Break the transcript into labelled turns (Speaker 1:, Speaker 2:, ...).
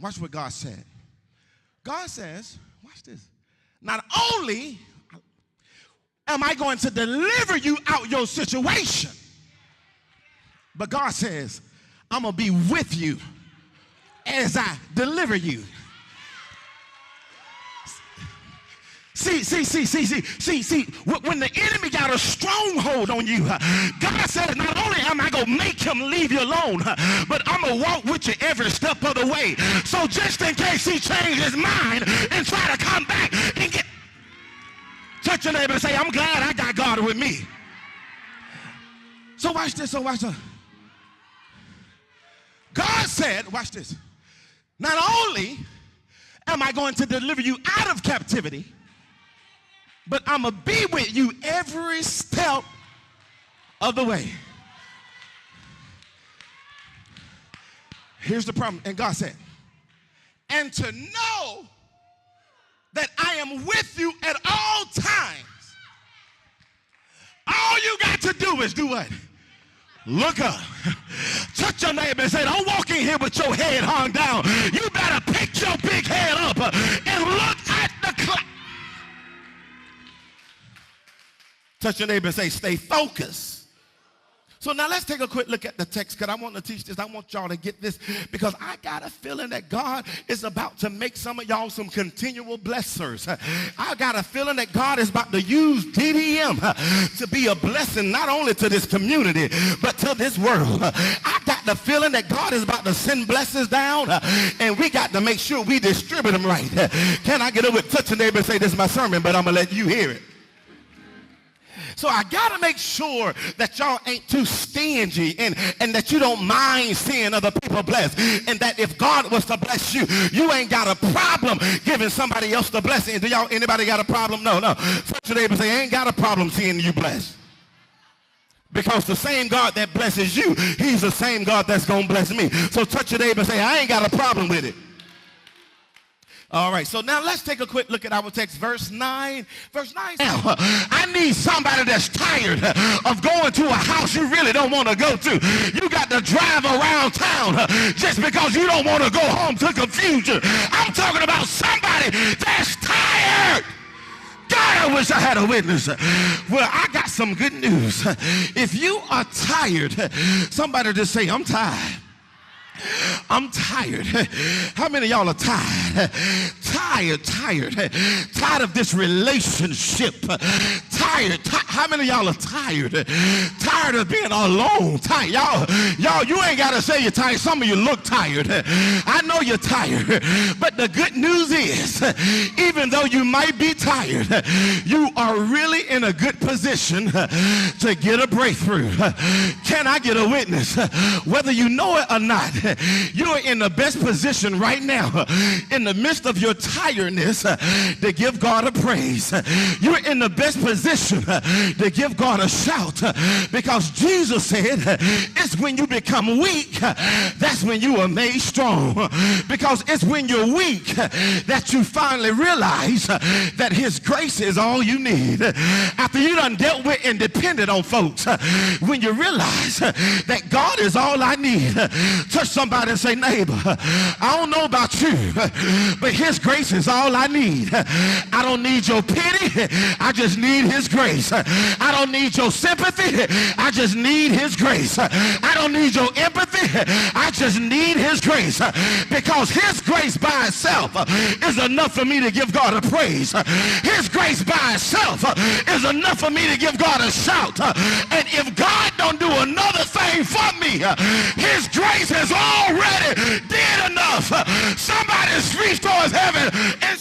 Speaker 1: Watch what God said. God says, watch this. Not only am I going to deliver you out your situation, but God says, I'm going to be with you as I deliver you. See, when the enemy got a stronghold on you, God said, not only am I going to make him leave you alone, but I'm going to walk with you every step of the way. So just in case he changed his mind and try to come back and get... Touch your neighbor and say, I'm glad I got God with me. So watch this, God said, watch this, not only am I going to deliver you out of captivity, but I'm going to be with you every step of the way. Here's the problem. And God said, and to know that I am with you at all times. All you got to do is do what? Look up. Touch your neighbor and say, don't walk in here with your head hung down. You better pick your big head up and look at the clock. Touch your neighbor and say, stay focused. So now let's take a quick look at the text, because I want to teach this. I want y'all to get this, because I got a feeling that God is about to make some of y'all some continual blessers. I got a feeling that God is about to use DDM to be a blessing not only to this community, but to this world. I got the feeling that God is about to send blessings down, and we got to make sure we distribute them right. Can I get over with touch your neighbor and say, this is my sermon, but I'm going to let you hear it. So I got to make sure that y'all ain't too stingy and that you don't mind seeing other people blessed. And that if God was to bless you, you ain't got a problem giving somebody else the blessing. Do y'all, anybody got a problem? No. Touch your neighbor and say, I ain't got a problem seeing you blessed. Because the same God that blesses you, he's the same God that's going to bless me. So touch your neighbor and say, I ain't got a problem with it. All right, so now let's take a quick look at our text, verse 9. Verse 9 says, I need somebody that's tired of going to a house you really don't want to go to. You got to drive around town just because you don't want to go home to confusion. I'm talking about somebody that's tired. God, I wish I had a witness. Well, I got some good news. If you are tired, somebody just say, I'm tired. I'm tired. How many of y'all are tired? Tired of this relationship. Tired. How many of y'all are tired? Tired of being alone. Tired. Y'all, you ain't got to say you're tired. Some of you look tired. I know you're tired. But the good news is, even though you might be tired, you are really in a good position to get a breakthrough. Can I get a witness? Whether you know it or not, you're in the best position right now in the midst of your tiredness to give God a praise. You're in the best position to give God a shout, because Jesus said it's when you become weak that's when you are made strong, because it's when you're weak that you finally realize that his grace is all you need. After you done dealt with and depended on folks, when you realize that God is all I need. Touch somebody and say, neighbor, I don't know about you, but his grace is all I need. I don't need your pity. I just need his grace. I don't need your sympathy. I just need his grace. I don't need your empathy. I just need his grace, because his grace by itself is enough for me to give God a praise. His grace by itself is enough for me to give God a shout. And if God don't do another thing for me, his grace has already did enough. Somebody reach towards heaven and